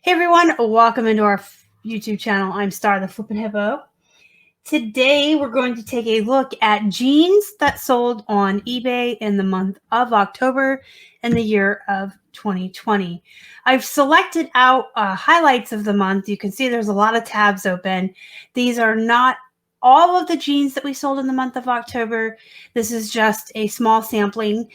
Hey everyone, welcome into our YouTube channel. I'm Star, the Flippin' Hippo. Today we're going to take a look at jeans that sold on eBay in the month of October in the year of 2020. I've selected out highlights of the month. You can see there's a lot of tabs open. These are not all of the jeans that we sold in the month of October. This is just a small sampling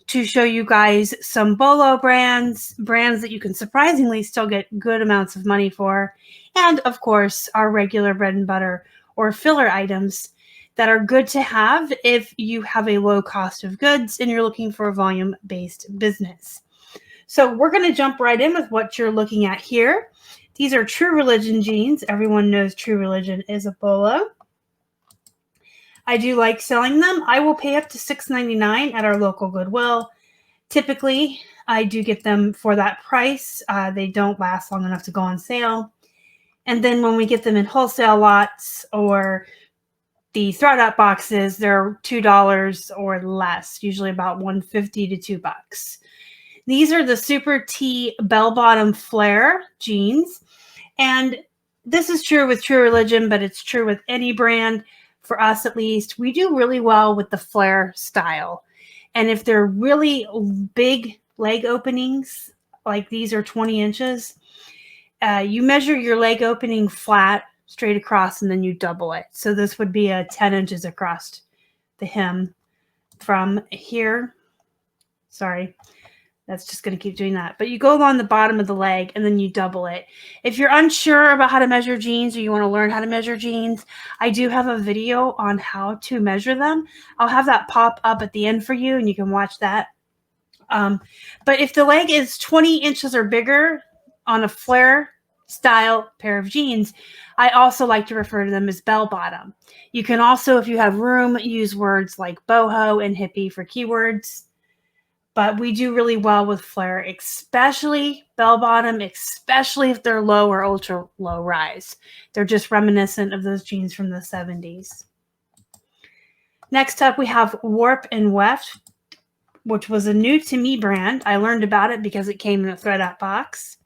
to show you guys some Bolo brands that you can surprisingly still get good amounts of money for, and of course our regular bread and butter or filler items that are good to have if you have a low cost of goods and you're looking for a volume-based business. So we're going to jump right in with what you're looking at here. These are True Religion jeans. Everyone knows True Religion is a Bolo. I do like selling them. I will pay up to $6.99 at our local Goodwill. Typically, I do get them for that price. They don't last long enough to go on sale. And then when we get them in wholesale lots or the throw out boxes, they're $2 or less, usually about $1.50 to $2. These are the Super T bell-bottom flare jeans. And this is true with True Religion, but it's true with any brand. For us, at least, we do really well with the flare style. And if they're really big leg openings, like these are 20 inches, you measure your leg opening flat, straight across, and then you double it. So this would be a 10 inches across the hem from here. Sorry. That's just going to keep doing that. But you go along the bottom of the leg and then you double it. If you're unsure about how to measure jeans or you want to learn how to measure jeans, I do have a video on how to measure them. I'll have that pop up at the end for you and you can watch that. But if the leg is 20 inches or bigger on a flare style pair of jeans, I also like to refer to them as bell bottom. You can also, if you have room, use words like boho and hippie for keywords. But we do really well with flare, especially bell bottom, especially if they're low or ultra low rise. They're just reminiscent of those jeans from the 70s. Next up, we have Warp and Weft, which was a new to me brand. I learned about it because it came in a thread out box.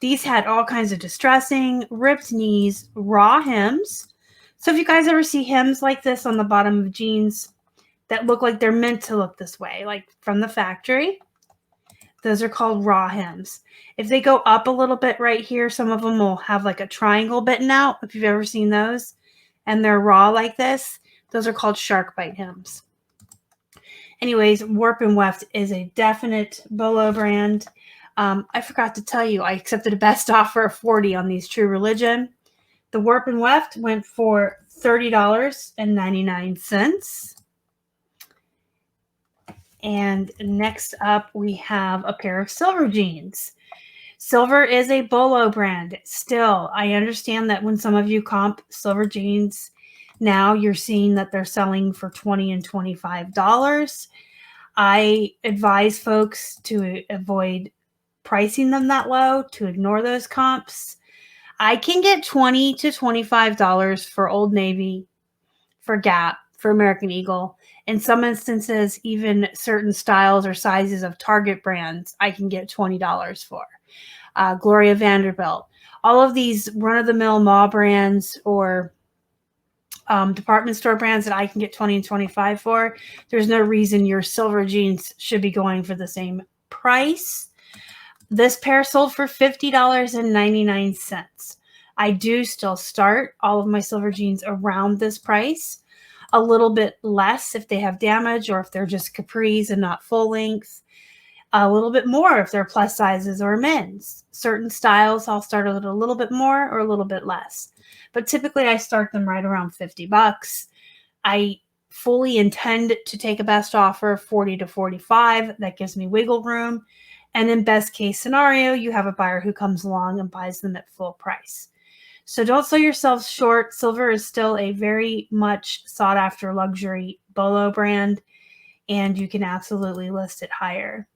These had all kinds of distressing, ripped knees, raw hems. So if you guys ever see hems like this on the bottom of jeans, that look like they're meant to look this way, like from the factory, those are called raw hems. If they go up a little bit right here, some of them will have like a triangle bitten out, if you've ever seen those, and they're raw like this. Those are called shark bite hems. Anyways, Warp and Weft is a definite Bolo brand. I forgot to tell you, I accepted a best offer of $40 on these True Religion. The Warp and Weft went for $30.99. And next up, we have a pair of silver jeans. Silver is a Bolo brand. Still, I understand that when some of you comp silver jeans, now you're seeing that they're selling for $20 and $25. I advise folks to avoid pricing them that low, to ignore those comps. I can get $20 to $25 for Old Navy, for Gap, for American Eagle. In some instances, even certain styles or sizes of Target brands, I can get $20 for. Gloria Vanderbilt. All of these run-of-the-mill mall brands or department store brands that I can get $20 and $25 for, there's no reason your silver jeans should be going for the same price. This pair sold for $50.99. I do still start all of my silver jeans around this price. A little bit less if they have damage or if they're just capris and not full length. A little bit more if they're plus sizes or men's. Certain styles I'll start a little bit more or a little bit less. But typically I start them right around $50. I fully intend to take a best offer of $40 to $45. That gives me wiggle room. And in best case scenario, you have a buyer who comes along and buys them at full price. So don't sell yourselves short. Silver is still a very much sought after luxury Bolo brand, and you can absolutely list it higher.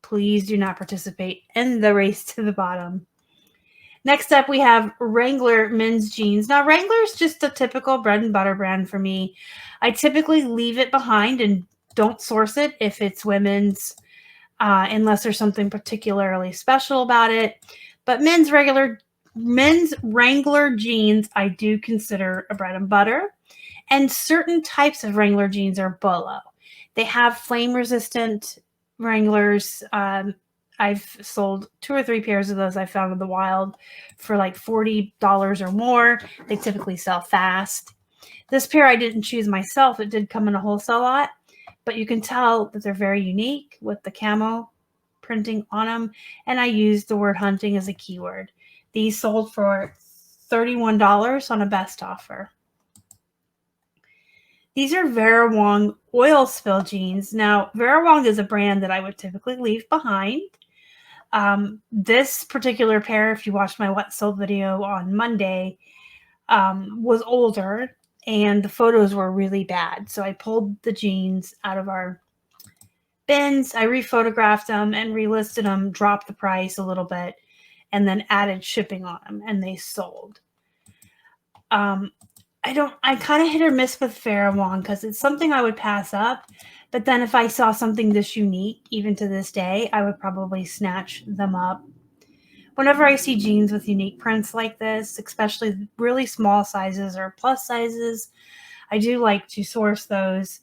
Please do not participate in the race to the bottom. Next up, we have Wrangler men's jeans. Now, Wrangler is just a typical bread and butter brand for me. I typically leave it behind and don't source it if it's women's, unless there's something particularly special about it. But men's Wrangler jeans I do consider a bread and butter. And certain types of Wrangler jeans are Bolo. They have flame resistant Wranglers. I've sold 2 or 3 pairs of those I found in the wild for like $40 or more. They typically sell fast. This pair I didn't choose myself. It did come in a wholesale lot, but you can tell that they're very unique with the camo printing on them. And I used the word hunting as a keyword. These sold for $31 on a best offer. These are Vera Wang oil spill jeans. Now, Vera Wang is a brand that I would typically leave behind. This particular pair, if you watched my what sold video on Monday, was older and the photos were really bad. So I pulled the jeans out of our bins. I rephotographed them and relisted them, dropped the price a little bit, and then added shipping on them, and they sold. I kind of hit or miss with Vera Wang because it's something I would pass up. But then if I saw something this unique, even to this day, I would probably snatch them up. Whenever I see jeans with unique prints like this, especially really small sizes or plus sizes, I do like to source those.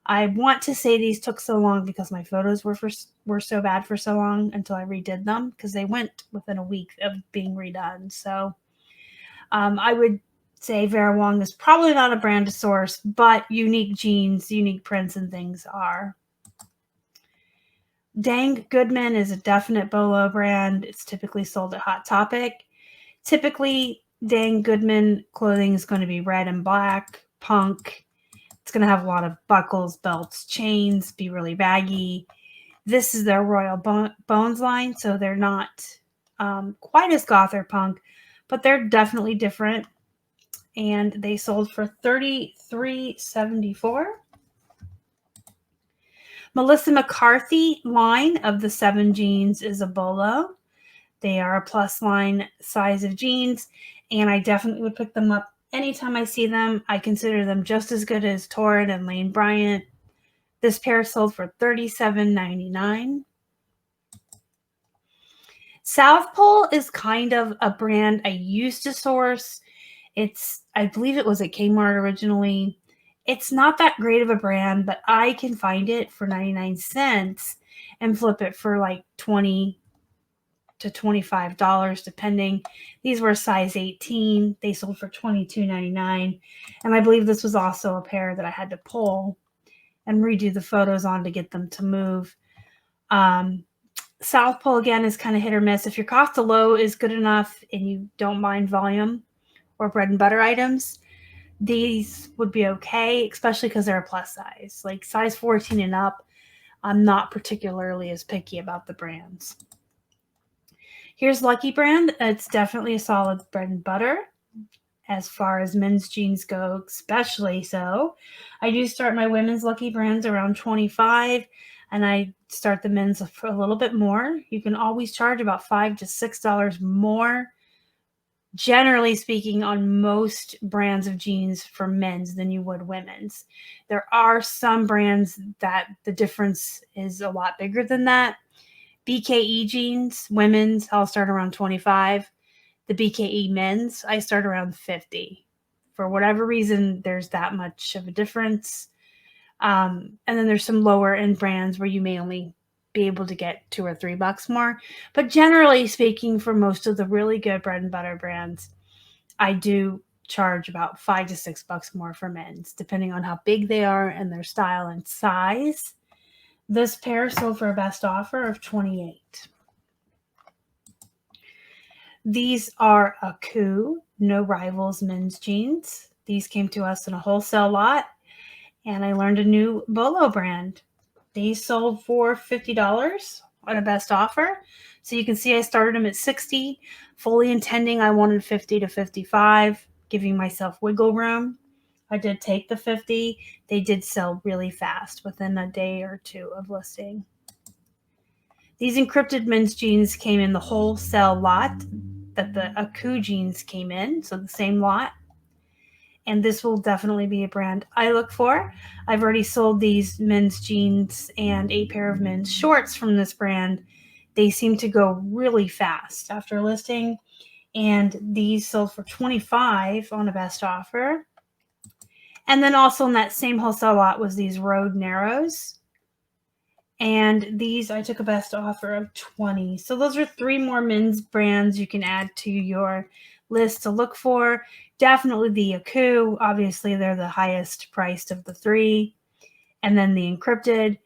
I want to say these took so long because my photos were so bad for so long until I redid them, because they went within a week of being redone. So I would say Vera Wang is probably not a brand to source, but unique jeans, unique prints and things are. Dang Goodman is a definite Bolo brand. It's typically sold at Hot Topic. Typically, Dang Goodman clothing is going to be red and black, punk. It's going to have a lot of buckles, belts, chains, be really baggy. This is their Royal Bones line, so they're not quite as goth or punk, but they're definitely different. And they sold for $33.74. Melissa McCarthy line of the 7 jeans is a Bolo. They are a plus line size of jeans, and I definitely would pick them up anytime I see them. I consider them just as good as Torrid and Lane Bryant. This pair sold for $37.99. South Pole is kind of a brand I used to source. I believe it was at Kmart originally. It's not that great of a brand, but I can find it for 99 cents and flip it for like $20 to $25 depending. These were size 18. They sold for $22.99. And I believe this was also a pair that I had to pull and redo the photos on to get them to move. South Pole, again, is kind of hit or miss. If your cost to low is good enough and you don't mind volume or bread and butter items, these would be okay, especially because they're a plus size. Like size 14 and up, I'm not particularly as picky about the brands. Here's Lucky Brand. It's definitely a solid bread and butter as far as men's jeans go, especially so. I do start my women's Lucky Brands around 25, and I start the men's for a little bit more. You can always charge about $5 to $6 more, generally speaking, on most brands of jeans for men's than you would women's. There are some brands that the difference is a lot bigger than that. BKE jeans, women's, I'll start around 25. The BKE men's, I start around 50. For whatever reason, there's that much of a difference. And then there's some lower end brands where you may only be able to get $2 or $3 more. But generally speaking, for most of the really good bread and butter brands, I do charge about $5 to $6 more for men's, depending on how big they are and their style and size. This pair sold for a best offer of $28. These are Aku No Rivals men's jeans. These came to us in a wholesale lot, and I learned a new Bolo brand. These sold for $50 on a best offer. So you can see I started them at $60, fully intending I wanted $50 to $55, giving myself wiggle room. I did take the $50. They did sell really fast within a day or two of listing. These encrypted men's jeans came in the wholesale lot that the Aku jeans came in, so the same lot. And this will definitely be a brand I look for. I've already sold these men's jeans and a pair of men's shorts from this brand. They seem to go really fast after listing. And these sold for $25 on a best offer. And then also in that same wholesale lot was these Road Narrows. And these I took a best offer of $20. So those are 3 more men's brands you can add to your list to look for. Definitely the Aku. Obviously, they're the highest priced of the 3. And then the Encrypted.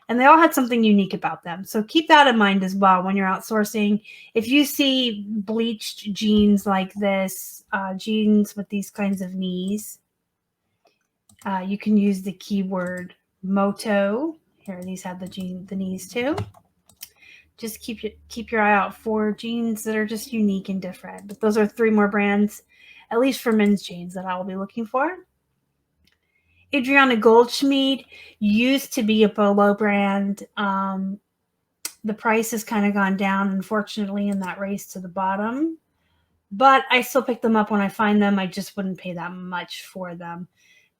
And they all had something unique about them. So keep that in mind as well when you're outsourcing. If you see bleached jeans like this, jeans with these kinds of knees, you can use the keyword Moto. Here, these have the knees too. Just keep your eye out for jeans that are just unique and different. But those are 3 more brands, at least for men's jeans, that I will be looking for. Adriana Goldschmied used to be a Bolo brand. The price has kind of gone down, unfortunately, in that race to the bottom. But I still pick them up when I find them. I just wouldn't pay that much for them.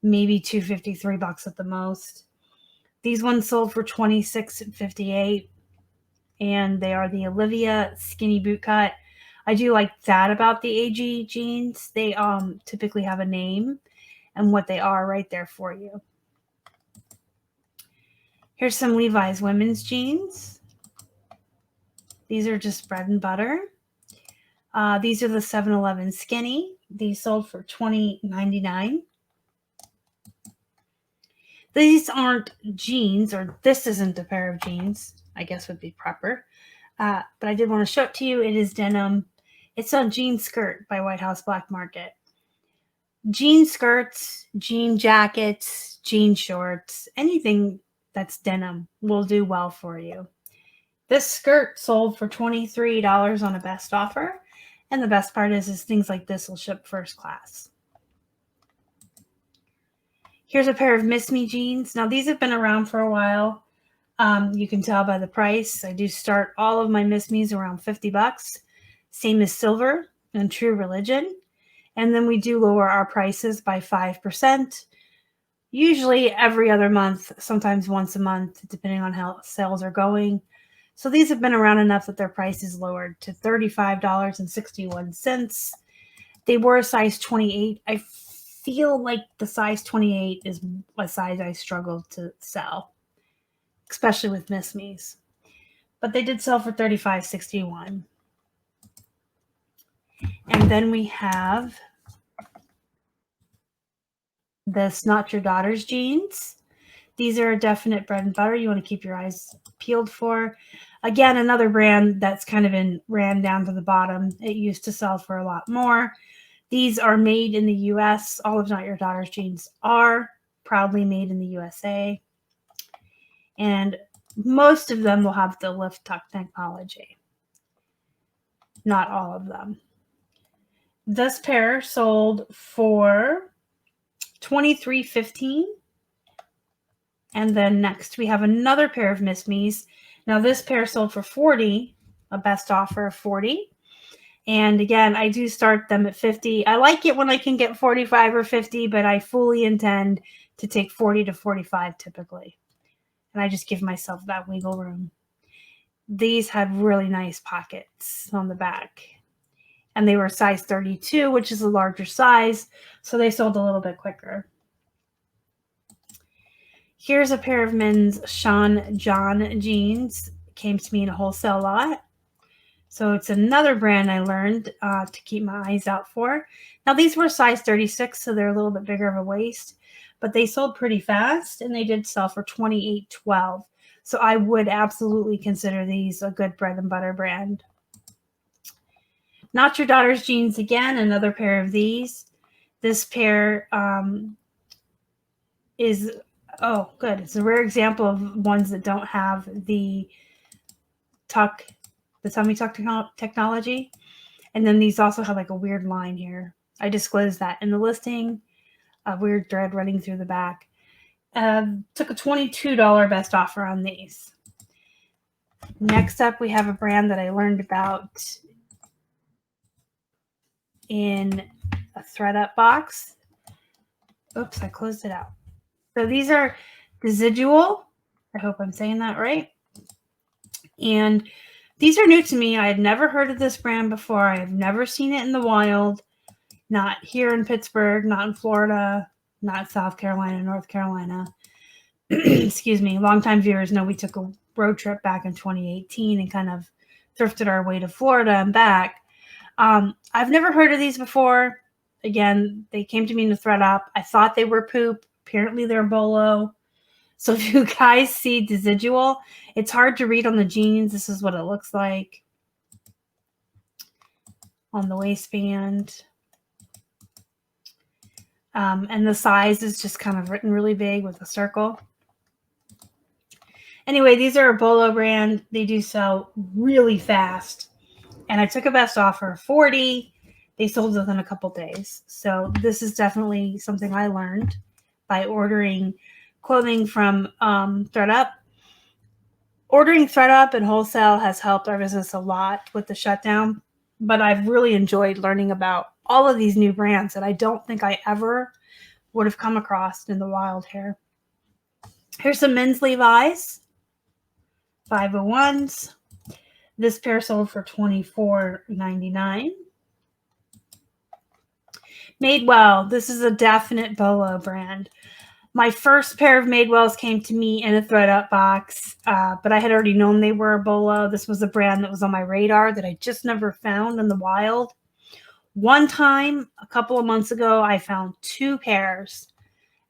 Maybe $2.50, $3 at the most. These ones sold for $26.58, and they are the Olivia skinny boot cut. I do like that about the AG jeans. They typically have a name and what they are right there for you. Here's some Levi's women's jeans. These are just bread and butter. These are the 7-Eleven skinny. These sold for $20.99. These aren't jeans, or this isn't a pair of jeans, I guess would be proper. But I did want to show it to you. It is denim. It's a jean skirt by White House Black Market. Jean skirts, jean jackets, jean shorts, anything that's denim will do well for you. This skirt sold for $23 on a best offer. And the best part is things like this will ship first class. Here's a pair of Miss Me jeans. Now, these have been around for a while. You can tell by the price. I do start all of my Miss Me's around $50. Same as Silver and True Religion. And then we do lower our prices by 5%. Usually every other month, sometimes once a month, depending on how sales are going. So these have been around enough that their price is lowered to $35.61. They were a size 28. I feel like the size 28 is a size I struggle to sell, especially with Miss Me's. But they did sell for $35.61. And then we have this Not Your Daughter's jeans. These are a definite bread and butter you want to keep your eyes peeled for. Again, another brand that's kind of ran down to the bottom. It used to sell for a lot more. These are made in the U.S. All of Not Your Daughter's jeans are proudly made in the USA. And most of them will have the lift tuck technology. Not all of them. This pair sold for $23.15. And then next we have another pair of Miss Me's. Now this pair sold for $40, a best offer of $40. And again, I do start them at $50. I like it when I can get $45 or $50, but I fully intend to take $40 to $45 typically. And I just give myself that wiggle room. These had really nice pockets on the back. And they were size 32, which is a larger size, so they sold a little bit quicker. Here's a pair of men's Sean John jeans. It came to me in a wholesale lot. So it's another brand I learned to keep my eyes out for. Now, these were size 36, so they're a little bit bigger of a waist, but they sold pretty fast, and they did sell for $28.12. So I would absolutely consider these a good bread and butter brand. Not Your Daughter's jeans again, another pair of these. This pair is, oh, good. It's a rare example of ones that don't have the tummy tuck technology. And then these also have like a weird line here. I disclosed that in the listing, a weird thread running through the back. Took a $22 best offer on these. Next up, we have a brand that I learned about in a ThreadUp box. Oops, I closed it out. So these are Residual. I hope I'm saying that right. And These are new to me. I had never heard of this brand before. I have never seen it in the wild. Not here in Pittsburgh, not in Florida, not South Carolina, North Carolina. Excuse me. Longtime viewers know we took a road trip back in 2018 and kind of thrifted our way to Florida and back. I've never heard of these before. Again, they came to me in the thread up. I thought they were poop. Apparently they're Bolo. So if you guys see residual, it's hard to read on the jeans. This is what it looks like on the waistband. And the size is just kind of written really big with a circle. Anyway, these are a Bolo brand. They do sell really fast. And I took a best offer of $40. They sold within a couple days. So this is definitely something I learned by ordering clothing from ThredUp. Ordering ThredUp and Wholesale has helped our business a lot with the shutdown. But I've really enjoyed learning about all of these new brands that I don't think I ever would have come across in the wild here. Here's some men's Levi's 501s. This pair sold for $24.99. Madewell. This is a definite Bolo brand. My first pair of Madewells came to me in a ThredUp box, but I had already known they were a Bolo. This was a brand that was on my radar that I just never found in the wild. One time, a couple of months ago, I found 2 pairs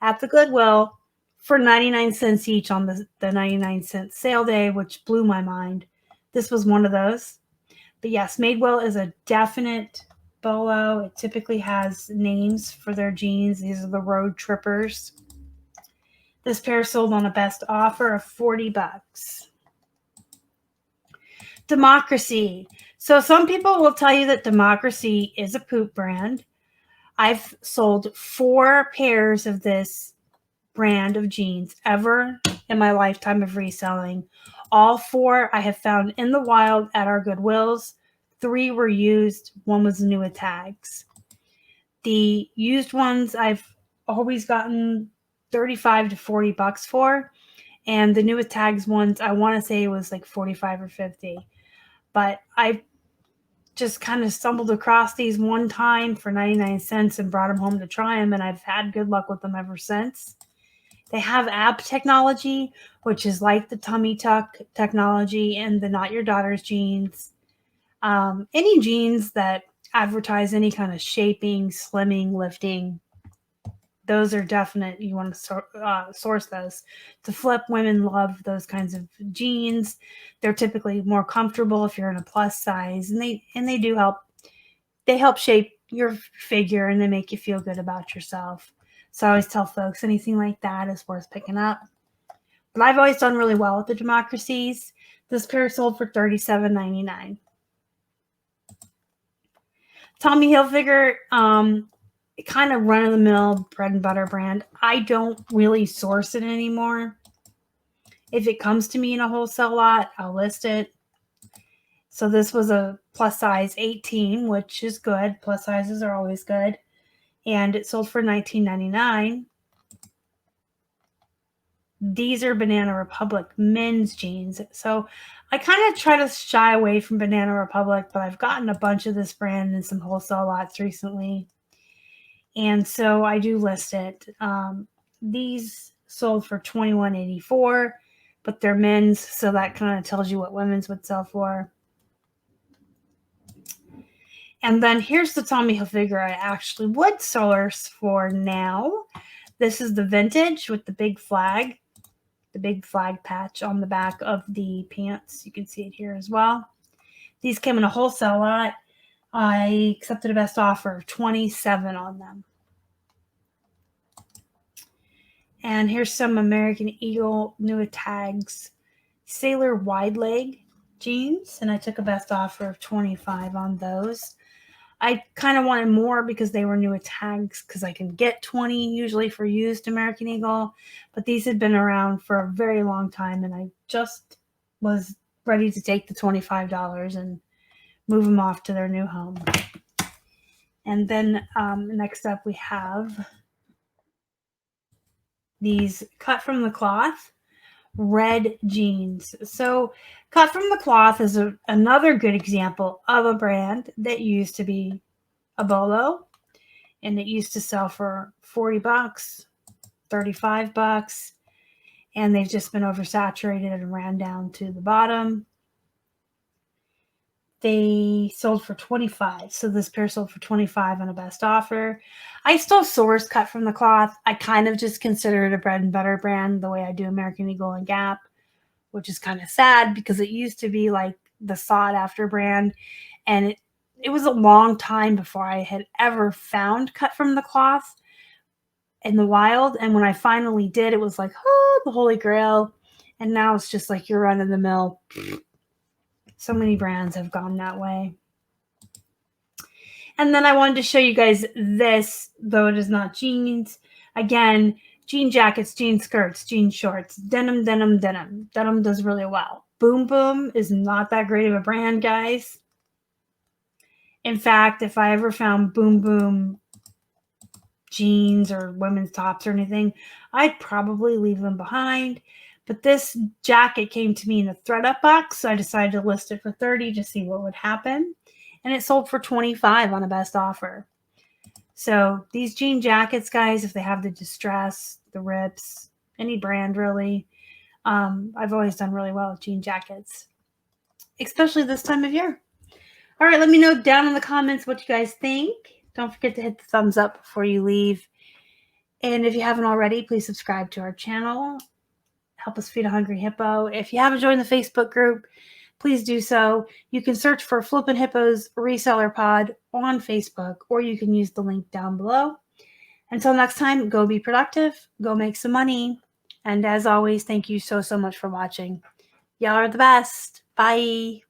at the Goodwill for 99 cents each on the 99-cent sale day, which blew my mind. This was one of those. But yes, Madewell is a definite Bolo. It typically has names for their jeans. These are the road trippers. This pair sold on a best offer of $40. Democracy. So some people will tell you that Democracy is a poop brand. I've sold 4 pairs of this brand of jeans ever in my lifetime of reselling. All 4 I have found in the wild at our Goodwills. 3 were used. 1 was new with tags. The used ones I've always gotten $35 to $40 for, and the new with tags ones I want to say it was like $45 or $50. But I just kind of stumbled across these one time for 99 cents and brought them home to try them, and I've had good luck with them ever since. They have ab technology, which is like the tummy tuck technology and the Not Your Daughter's jeans. Any jeans that advertise any kind of shaping, slimming, lifting, those are definite. You want to source those. To flip, women love those kinds of jeans. They're typically more comfortable if you're in a plus size, and they do help. They help shape your figure, and they make you feel good about yourself. So I always tell folks anything like that is worth picking up. But I've always done really well with the Democracies. This pair sold for $37.99. Tommy Hilfiger, kind of run-of-the-mill bread and butter brand. I don't really source it anymore. If it comes to me in a wholesale lot, I'll list it. So this was a plus size 18, which is good. Plus sizes are always good. And it sold for $19.99. These are Banana Republic men's jeans. So I kind of try to shy away from Banana Republic, but I've gotten a bunch of this brand in some wholesale lots recently. And so I do list it. These sold for $21.84, but they're men's, so that kind of tells you what women's would sell for. And then here's the Tommy Hilfiger I actually would source for now. This is the vintage with the big flag patch on the back of the pants. You can see it here as well. These came in a wholesale lot. I accepted a best offer of $27 on them. And here's some American Eagle new with tags Sailor wide leg jeans, and I took a best offer of $25 on those. I kind of wanted more because they were new with tags, because I can get $20 usually for used American Eagle, but these had been around for a very long time, and I just was ready to take the $25 and move them off to their new home. And then next up we have these cut from the cloth red jeans. So Cut from the Cloth is another good example of a brand that used to be a Bolo, and it used to sell for $40, $35, and they've just been oversaturated and ran down to the bottom. They sold for $25. So this pair sold for $25 on a best offer. I still source Cut from the Cloth. I kind of just consider it a bread and butter brand the way I do American Eagle and Gap, which is kind of sad because it used to be like the sought after brand. And it was a long time before I had ever found Cut from the Cloth in the wild. And when I finally did, it was like, oh, the holy grail. And now it's just like your run of the mill. So many brands have gone that way. And then I wanted to show you guys this, though it is not jeans. Again, jean jackets, jean skirts, jean shorts, denim, denim, denim. Denim does really well. Boom Boom is not that great of a brand, guys. In fact, if I ever found Boom Boom jeans or women's tops or anything, I'd probably leave them behind. But this jacket came to me in a thread-up box, so I decided to list it for $30 to see what would happen. And it sold for $25 on a best offer. So these jean jackets, guys, if they have the distress, the rips, any brand really, I've always done really well with jean jackets, especially this time of year. All right, let me know down in the comments what you guys think. Don't forget to hit the thumbs up before you leave. And if you haven't already, please subscribe to our channel. Help us feed a hungry hippo. If you haven't joined the Facebook group, please do so. You can search for Flippin' Hippos Reseller Pod on Facebook, or you can use the link down below. Until next time, go be productive, go make some money. And as always, thank you so much for watching. Y'all are the best. Bye.